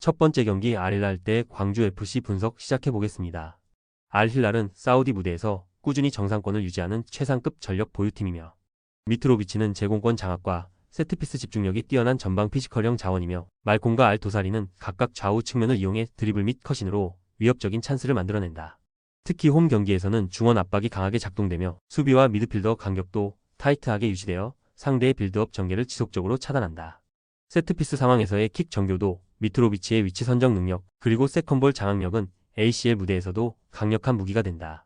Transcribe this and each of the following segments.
첫 번째 경기 알힐랄 대 광주FC 분석 시작해보겠습니다. 알힐랄은 사우디 무대에서 꾸준히 정상권을 유지하는 최상급 전력 보유팀이며 미트로비치는 제공권 장악과 세트피스 집중력이 뛰어난 전방 피지컬형 자원이며 말콤과 알도사리는 각각 좌우 측면을 이용해 드리블 및 컷인으로 위협적인 찬스를 만들어낸다. 특히 홈 경기에서는 중원 압박이 강하게 작동되며 수비와 미드필더 간격도 타이트하게 유지되어 상대의 빌드업 전개를 지속적으로 차단한다. 세트피스 상황에서의 킥 정교도, 미트로비치의 위치 선정 능력, 그리고 세컨볼 장악력은 ACL 무대에서도 강력한 무기가 된다.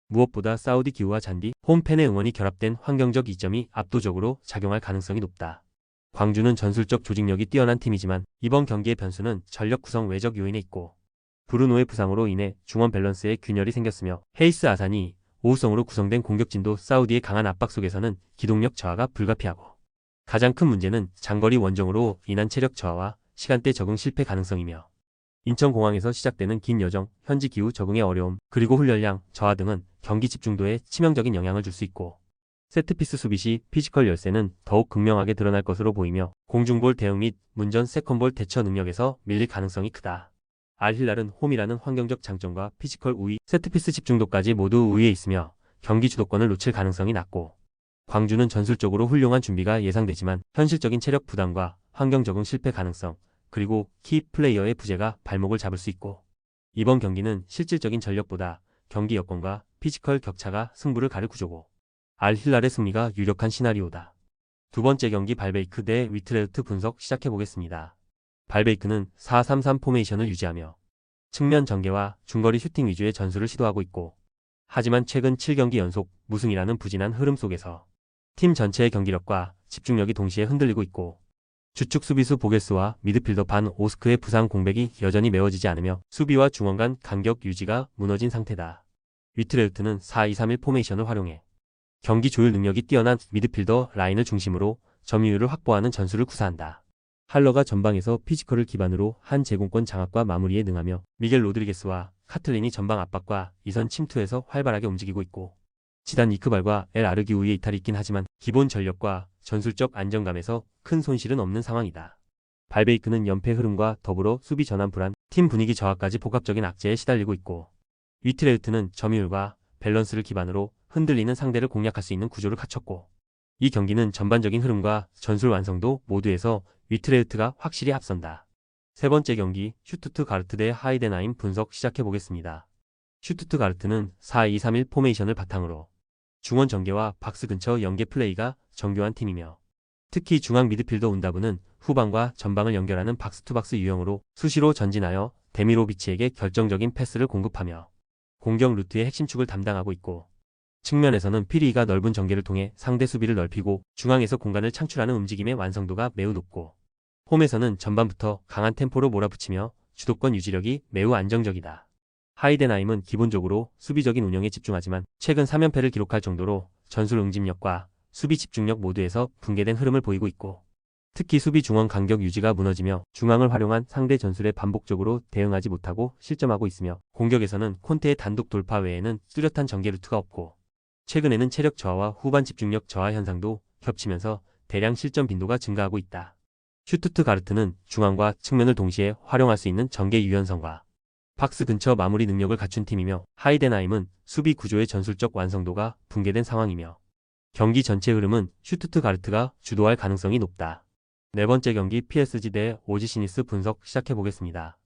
무엇보다 사우디 기후와 잔디, 홈팬의 응원이 결합된 환경적 이점이 압도적으로 작용할 가능성이 높다. 광주는 전술적 조직력이 뛰어난 팀이지만 이번 경기의 변수는 전력 구성 외적 요인에 있고 브루노의 부상으로 인해 중원 밸런스에 균열이 생겼으며 헤이스 아산이 오우성으로 구성된 공격진도 사우디의 강한 압박 속에서는 기동력 저하가 불가피하고 가장 큰 문제는 장거리 원정으로 인한 체력 저하와 시간대 적응 실패 가능성이며 인천공항에서 시작되는 긴 여정, 현지 기후 적응의 어려움, 그리고 훈련량 저하 등은 경기 집중도에 치명적인 영향을 줄 수 있고 세트피스 수비 시 피지컬 열세는 더욱 극명하게 드러날 것으로 보이며 공중볼 대응 및 문전 세컨볼 대처 능력에서 밀릴 가능성이 크다. 알힐랄은 홈이라는 환경적 장점과 피지컬 우위, 세트피스 집중도까지 모두 우위에 있으며 경기 주도권을 놓칠 가능성이 낮고 광주는 전술적으로 훌륭한 준비가 예상되지만 현실적인 체력 부담과 환경 적응 실패 가능성, 그리고 키 플레이어의 부재가 발목을 잡을 수 있고 이번 경기는 실질적인 전력보다 경기 여건과 피지컬 격차가 승부를 가를 구조고 알힐랄의 승리가 유력한 시나리오다. 두 번째 경기 발베이크 대 위트레흐트 분석 시작해보겠습니다. 발베이크는 4-3-3 포메이션을 유지하며 측면 전개와 중거리 슈팅 위주의 전술을 시도하고 있고 하지만 최근 7경기 연속 무승이라는 부진한 흐름 속에서 팀 전체의 경기력과 집중력이 동시에 흔들리고 있고 주축 수비수 보게스와 미드필더 반 오스크의 부상 공백이 여전히 메워지지 않으며 수비와 중원 간 간격 유지가 무너진 상태다. 위트레흐트는 4-2-3-1 포메이션을 활용해 경기 조율 능력이 뛰어난 미드필더 라인을 중심으로 점유율을 확보하는 전술을 구사한다. 할러가 전방에서 피지컬을 기반으로 한 제공권 장악과 마무리에 능하며 미겔 로드리게스와 카틀린이 전방 압박과 이선 침투에서 활발하게 움직이고 있고 지단 이크발과 엘 아르기우이의 이탈이 있긴 하지만 기본 전력과 전술적 안정감에서 큰 손실은 없는 상황이다. 발베이크는 연패 흐름과 더불어 수비 전환 불안, 팀 분위기 저하까지 복합적인 악재에 시달리고 있고 위트레흐트는 점유율과 밸런스를 기반으로 흔들리는 상대를 공략할 수 있는 구조를 갖췄고 이 경기는 전반적인 흐름과 전술 완성도 모두에서 위트레흐트가 확실히 앞선다. 세 번째 경기 슈투트가르트 대 하이덴하임 분석 시작해보겠습니다. 슈투트가르트는 4-2-3-1 포메이션을 바탕으로 중원 전개와 박스 근처 연계 플레이가 정교한 팀이며 특히 중앙 미드필더 운다브는 후방과 전방을 연결하는 박스투박스 유형으로 수시로 전진하여 데미로비치에게 결정적인 패스를 공급하며 공격 루트의 핵심 축을 담당하고 있고 측면에서는 피리가 넓은 전개를 통해 상대 수비를 넓히고 중앙에서 공간을 창출하는 움직임의 완성도가 매우 높고 홈에서는 전반부터 강한 템포로 몰아붙이며 주도권 유지력이 매우 안정적이다. 하이덴하임은 기본적으로 수비적인 운영에 집중하지만 최근 3연패를 기록할 정도로 전술 응집력과 수비 집중력 모두에서 붕괴된 흐름을 보이고 있고 특히 수비 중원 간격 유지가 무너지며 중앙을 활용한 상대 전술에 반복적으로 대응하지 못하고 실점하고 있으며 공격에서는 콘테의 단독 돌파 외에는 뚜렷한 전개 루트가 없고 최근에는 체력 저하와 후반 집중력 저하 현상도 겹치면서 대량 실점 빈도가 증가하고 있다. 슈투트가르트는 중앙과 측면을 동시에 활용할 수 있는 전개 유연성과 박스 근처 마무리 능력을 갖춘 팀이며 하이덴하임은 수비 구조의 전술적 완성도가 붕괴된 상황이며 경기 전체 흐름은 슈투트가르트가 주도할 가능성이 높다. 네 번째 경기 PSG 대 오지시니스 분석 시작해보겠습니다.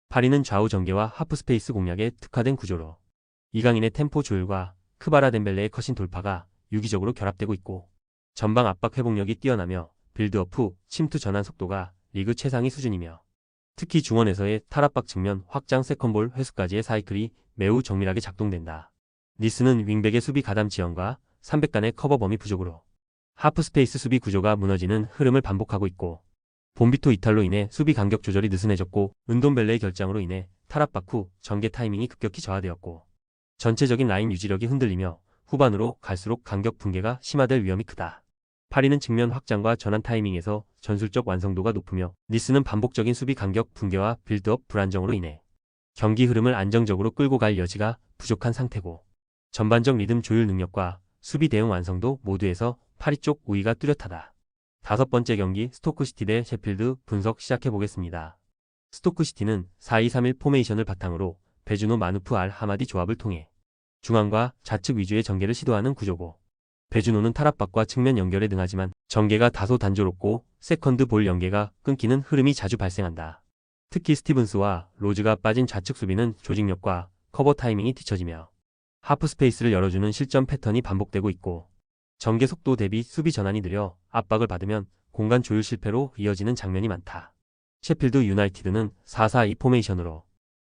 파리는 좌우 전개와 하프 스페이스 공략에 특화된 구조로 이강인의 템포 조율과 크바라 덴벨레의 컷인 돌파가 유기적으로 결합되고 있고 전방 압박 회복력이 뛰어나며 빌드업 후 침투 전환 속도가 리그 최상위 수준이며 특히 중원에서의 탈압박 측면 확장 세컨볼 회수까지의 사이클이 매우 정밀하게 작동된다. 니스는 윙백의 수비 가담 지연과 300간의 커버 범위 부족으로 하프 스페이스 수비 구조가 무너지는 흐름을 반복하고 있고 본비토 이탈로 인해 수비 간격 조절이 느슨해졌고 은돔벨레의 결장으로 인해 탈압박 후 전개 타이밍이 급격히 저하되었고 전체적인 라인 유지력이 흔들리며 후반으로 갈수록 간격 붕괴가 심화될 위험이 크다. 파리는 측면 확장과 전환 타이밍에서 전술적 완성도가 높으며 니스는 반복적인 수비 간격 붕괴와 빌드업 불안정으로 인해 경기 흐름을 안정적으로 끌고 갈 여지가 부족한 상태고 전반적 리듬 조율 능력과 수비 대응 완성도 모두에서 파리 쪽 우위가 뚜렷하다. 다섯 번째 경기 스토크시티 대 셰필드 분석 시작해보겠습니다. 스토크시티는 4-2-3-1 포메이션을 바탕으로 베주노 마누프 알 하마디 조합을 통해 중앙과 좌측 위주의 전개를 시도하는 구조고, 베주노는 탈압박과 측면 연결에 능하지만 전개가 다소 단조롭고 세컨드 볼 연계가 끊기는 흐름이 자주 발생한다. 특히 스티븐스와 로즈가 빠진 좌측 수비는 조직력과 커버 타이밍이 뒤처지며 하프 스페이스를 열어주는 실점 패턴이 반복되고 있고, 전개 속도 대비 수비 전환이 느려 압박을 받으면 공간 조율 실패로 이어지는 장면이 많다. 셰필드 유나이티드는 4-4-2 포메이션으로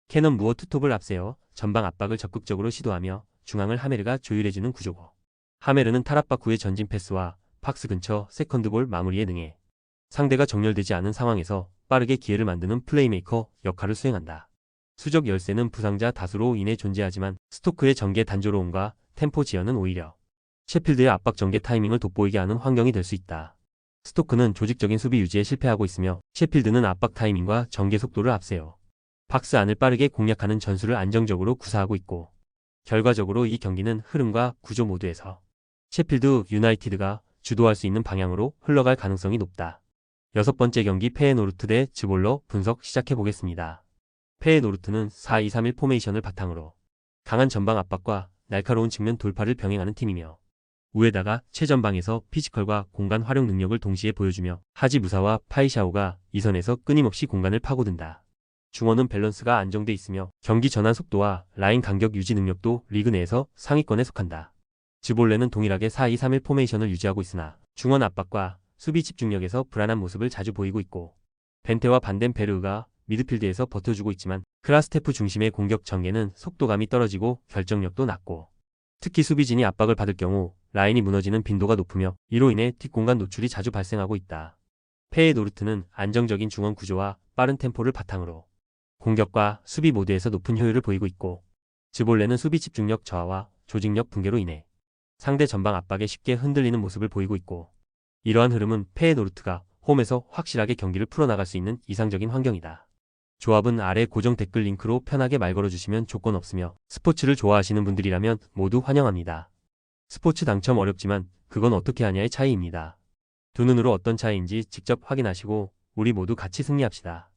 캐넌 무어 투톱을 앞세워 전방 압박을 적극적으로 시도하며 중앙을 하메르가 조율해주는 구조고, 하메르는 탈압박 후의 전진 패스와 박스 근처 세컨드볼 마무리에 능해 상대가 정렬되지 않은 상황에서 빠르게 기회를 만드는 플레이메이커 역할을 수행한다. 수적 열세는 부상자 다수로 인해 존재하지만 스토크의 전개 단조로움과 템포 지연은 오히려 셰필드의 압박 전개 타이밍을 돋보이게 하는 환경이 될 수 있다. 스토크는 조직적인 수비 유지에 실패하고 있으며 셰필드는 압박 타이밍과 전개 속도를 앞세워 박스 안을 빠르게 공략하는 전술을 안정적으로 구사하고 있고, 결과적으로 이 경기는 흐름과 구조 모두에서 셰필드 유나이티드가 주도할 수 있는 방향으로 흘러갈 가능성이 높다. 6번째 경기 페에노르트 대 즈볼러 분석 시작해보겠습니다. 페에노르트는 4-2-3-1 포메이션을 바탕으로 강한 전방 압박과 날카로운 측면 돌파를 병행하는 팀이며, 우에다가 최전방에서 피지컬과 공간 활용 능력을 동시에 보여주며 하지 무사와 파이샤오가 이선에서 끊임없이 공간을 파고든다. 중원은 밸런스가 안정돼 있으며 경기 전환 속도와 라인 간격 유지 능력도 리그 내에서 상위권에 속한다. 즈볼레는 동일하게 4-2-3-1 포메이션을 유지하고 있으나 중원 압박과 수비 집중력에서 불안한 모습을 자주 보이고 있고, 벤테와 반덴 베르가 미드필드에서 버텨주고 있지만 크라스테프 중심의 공격 전개는 속도감이 떨어지고 결정력도 낮고, 특히 수비진이 압박을 받을 경우 라인이 무너지는 빈도가 높으며 이로 인해 뒷공간 노출이 자주 발생하고 있다. 페에노르트는 안정적인 중원 구조와 빠른 템포를 바탕으로 공격과 수비 모두에서 높은 효율을 보이고 있고, 즈볼레는 수비 집중력 저하와 조직력 붕괴로 인해 상대 전방 압박에 쉽게 흔들리는 모습을 보이고 있고, 이러한 흐름은 페에노르트가 홈에서 확실하게 경기를 풀어나갈 수 있는 이상적인 환경이다. 조합은 아래 고정 댓글 링크로 편하게 말 걸어주시면 조건 없으며 스포츠를 좋아하시는 분들이라면 모두 환영합니다. 스포츠 당첨 어렵지만 그건 어떻게 하냐의 차이입니다. 두 눈으로 어떤 차이인지 직접 확인하시고 우리 모두 같이 승리합시다.